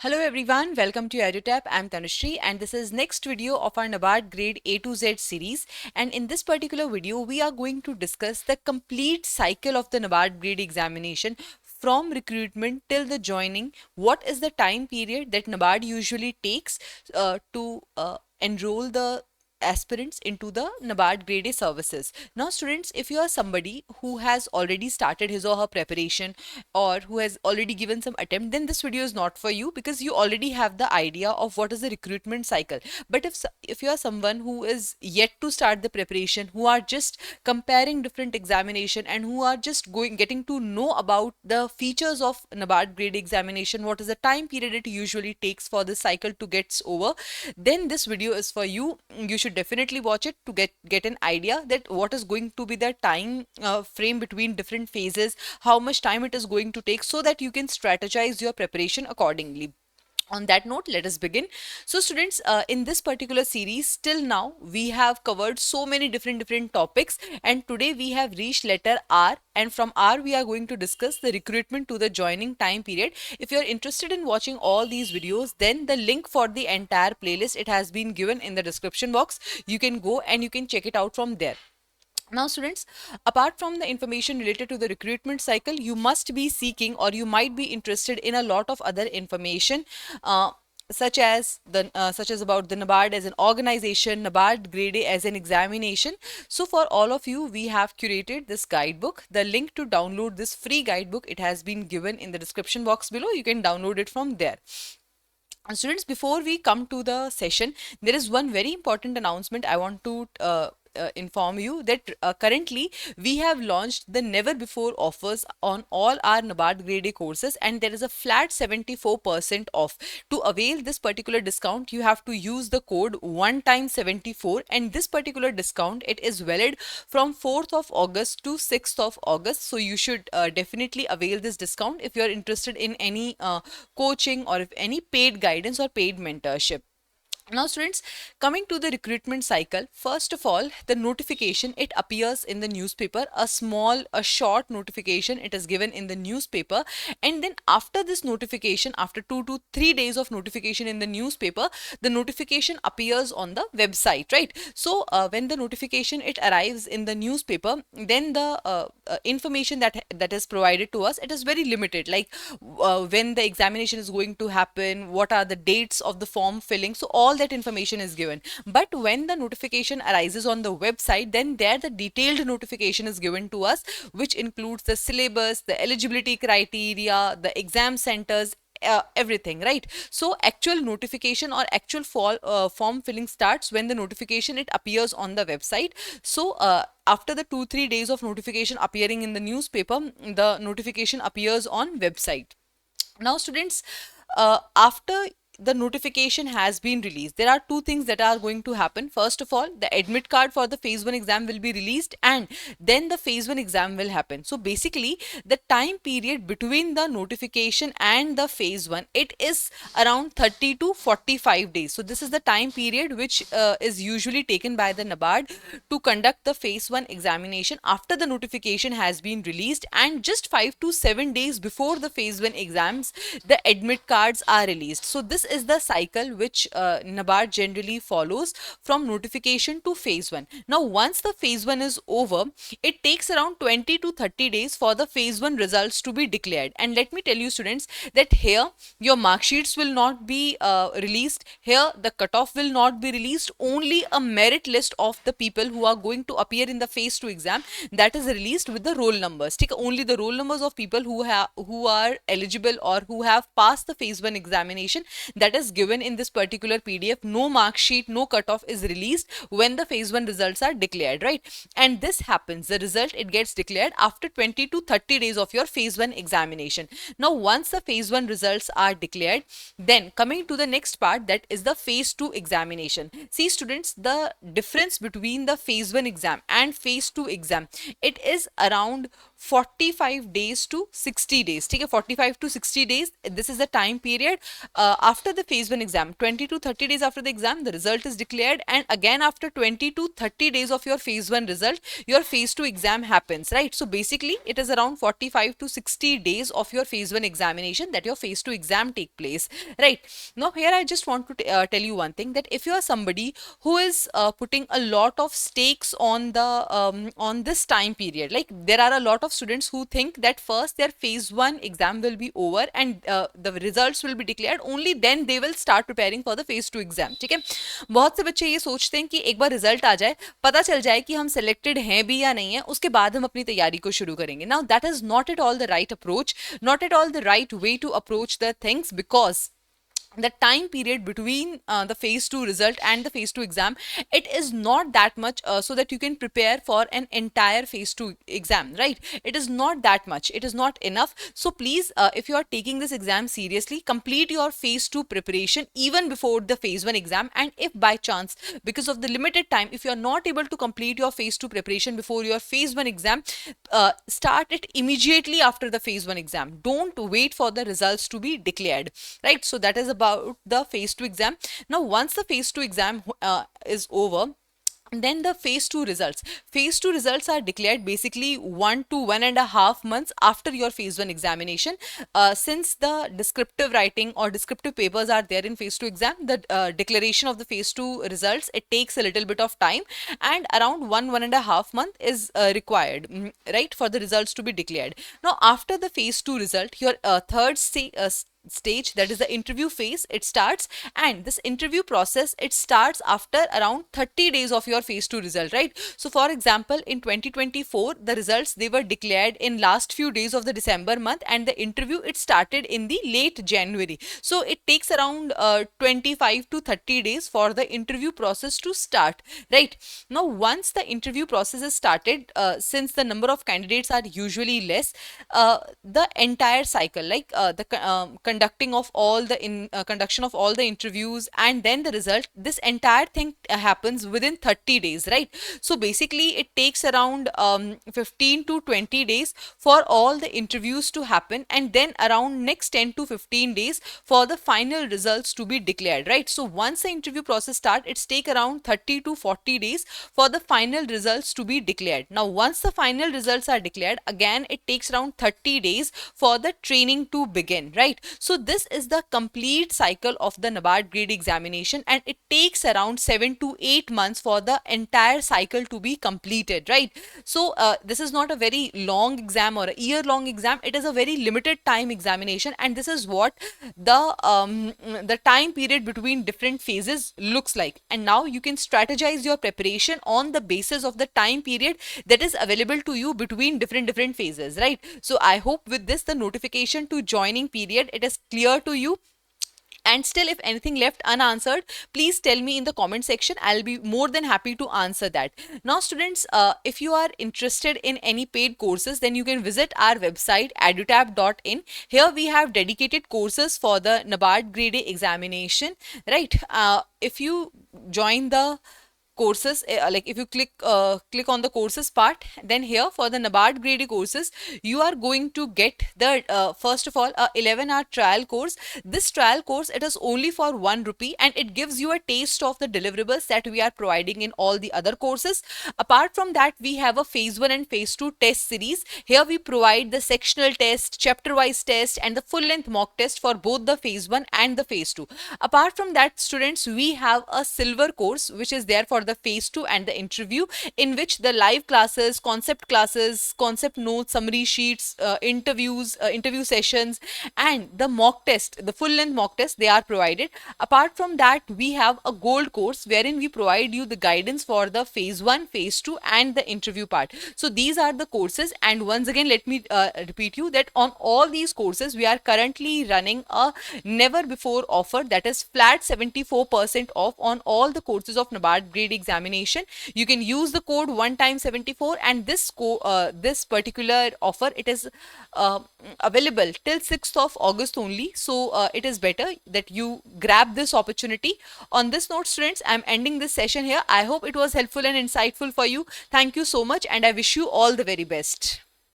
Hello everyone, welcome to EduTap. I'm Tanushree and this is next video of our NABARD grade A to Z series, and in this particular video we are going to discuss the complete cycle of the NABARD grade examination from recruitment till the joining. What is the time period that NABARD usually takes to enroll the aspirants into the NABARD grade A services. Now students, if you are somebody who has already started his or her preparation or who has already given some attempt, then this video is not for you because you already have the idea of what is the recruitment cycle. But if you are someone who is yet to start the preparation, who are just comparing different examination and who are just getting to know about the features of NABARD grade examination, what is the time period it usually takes for this cycle to get over, then this video is for you. You should definitely watch it to get an idea that what is going to be the time frame between different phases, how much time it is going to take, so that you can strategize your preparation accordingly. On that note, let us begin. So students, in this particular series till now we have covered so many different topics, and today we have reached letter R, and from R we are going to discuss the recruitment to the joining time period. If you are interested in watching all these videos, then the link for the entire playlist, it has been given in the description box. You can go and you can check it out from there. Now students, apart from the information related to the recruitment cycle, you must be seeking or you might be interested in a lot of other information, such as about the NABARD as an organization, NABARD grade A as an examination. So for all of you, we have curated this guidebook. The link to download this free guidebook, it has been given in the description box below. You can download it from there. Students, before we come to the session, there is one very important announcement I want to inform you that currently we have launched the never before offers on all our NABARD grade A courses, and there is a flat 74% off. To avail this particular discount, you have to use the code one time 74, and this particular discount, it is valid from 4th of August to 6th of August. So you should definitely avail this discount if you are interested in any coaching or if any paid guidance or paid mentorship. Now students, coming to the recruitment cycle, first of all, the notification, it appears in the newspaper, a short notification, it is given in the newspaper, and then after this notification, after 2 to 3 days of notification in the newspaper, the notification appears on the website, right? So when the notification, it arrives in the newspaper, then the information that is provided to us, it is very limited, like when the examination is going to happen, what are the dates of the form filling, so all that information is given. But when the notification arises on the website, then there the detailed notification is given to us, which includes the syllabus, the eligibility criteria, the exam centers, everything, right? So actual notification or actual form filling starts when the notification, it appears on the website. So after the 2-3 days of notification appearing in the newspaper, the notification appears on website. Now students, after the notification has been released, there are two things that are going to happen. First of all, the admit card for the phase 1 exam will be released, and then the phase 1 exam will happen. So basically the time period between the notification and the phase 1, it is around 30 to 45 days. So this is the time period which is usually taken by the NABARD to conduct the phase 1 examination after the notification has been released, and just 5 to 7 days before the phase 1 exams, the admit cards are released. So this is the cycle which NABARD generally follows from notification to phase 1. Now once the phase 1 is over, it takes around 20 to 30 days for the phase 1 results to be declared. And let me tell you students that here your mark sheets will not be released, here the cutoff will not be released, only a merit list of the people who are going to appear in the phase 2 exam, that is released with the roll numbers. Take only the roll numbers of people who are eligible or who have passed the phase 1 examination, that is given in this particular PDF. No mark sheet, no cutoff is released when the phase 1 results are declared, right? And this happens, the result, it gets declared after 20 to 30 days of your phase 1 examination. Now once the phase 1 results are declared, then coming to the next part, that is the phase 2 examination. See students, the difference between the phase 1 exam and phase 2 exam, it is around 45 days to 60 days. ठीक है, 45 to 60 days, this is the time period after the phase 1 exam. 20 to 30 days after the exam, the result is declared, and again after 20 to 30 days of your phase 1 result, your phase 2 exam happens, right? So basically it is around 45 to 60 days of your phase 1 examination that your phase 2 exam take place, right? Now here I just want to tell you one thing, that if you are somebody who is putting a lot of stakes on this time period, like there are a lot of students who think that first their phase 1 exam will be over and the results will be declared, only then they will start preparing for the phase 2 exam. ठीक है, बहुत से बच्चे ये सोचते हैं कि एक बार रिजल्ट आ जाए, पता चल जाए कि हम सेलेक्टेड हैं भी या नहीं है, उसके बाद हम अपनी तैयारी को शुरू करेंगे. Now that is not at all the right approach, not at all the right way to approach the things, because the time period between the phase 2 result and the phase 2 exam, it is not that much so that you can prepare for an entire phase 2 exam, right? It is not that much, it is not enough. So please, if you are taking this exam seriously, complete your phase 2 preparation even before the phase 1 exam. And if by chance, because of the limited time, if you are not able to complete your phase 2 preparation before your phase 1 exam, start it immediately after the phase 1 exam. Don't wait for the results to be declared, right? So that is about the phase 2 exam. Now once the phase 2 exam is over, then the phase 2 results are declared basically 1 to 1.5 months after your phase 1 examination. Since the descriptive writing or descriptive papers are there in phase 2 exam, the declaration of the phase 2 results, it takes a little bit of time, and around 1.5 month is required, right, for the results to be declared. Now after the phase 2 result, your third stage, that is the interview phase, it starts. And this interview process, it starts after around 30 days of your phase 2 result, right? So for example, in 2024, the results, they were declared in last few days of the December month, and the interview, it started in the late January. So it takes around 25 to 30 days for the interview process to start, right? Now once the interview process is started, since the number of candidates are usually less, the entire cycle, like the conduction of all the interviews and then the result, this entire thing happens within 30 days, right? So basically it takes around 15 to 20 days for all the interviews to happen, and then around next 10 to 15 days for the final results to be declared, right? So once the interview process starts, it's take around 30 to 40 days for the final results to be declared. Now once the final results are declared, again it takes around 30 days for the training to begin, right? So this is the complete cycle of the NABARD grade examination, and it takes around 7 to 8 months for the entire cycle to be completed, right? So this is not a very long exam or a year-long exam. It is a very limited time examination, and this is what the time period between different phases looks like. And now you can strategize your preparation on the basis of the time period that is available to you between different phases, right? So I hope with this, the notification to joining period, it is clear to you. And still, if anything left unanswered, please tell me in the comment section. I'll be more than happy to answer that. Now students, if you are interested in any paid courses, then you can visit our website edutab.in. Here we have dedicated courses for the NABARD grade A examination, right? If you join the courses, like if you click on the courses part, then here for the NABARD grade A courses, you are going to get the first of all 11-hour trial course. This trial course, it is only for 1 rupee, and it gives you a taste of the deliverables that we are providing in all the other courses. Apart from that, we have a phase 1 and phase 2 test series. Here we provide the sectional test, chapter wise test, and the full length mock test for both the phase 1 and the phase 2. Apart from that, students, we have a silver course which is there for the phase 2 and the interview, in which the live classes, concept notes, summary sheets, interview sessions, and the mock test, the full length mock test, they are provided. Apart from that, we have a gold course wherein we provide you the guidance for the phase 1, phase 2, and the interview part. So these are the courses, and once again let me repeat you that on all these courses we are currently running a never before offer, that is flat 74% off on all the courses of NABARD grade examination. You can use the code one time 74, and this particular offer, it is available till 6th of August only. So it is better that you grab this opportunity. On this note, students, I'm ending this session here. I hope it was helpful and insightful for you. Thank you so much, and I wish you all the very best.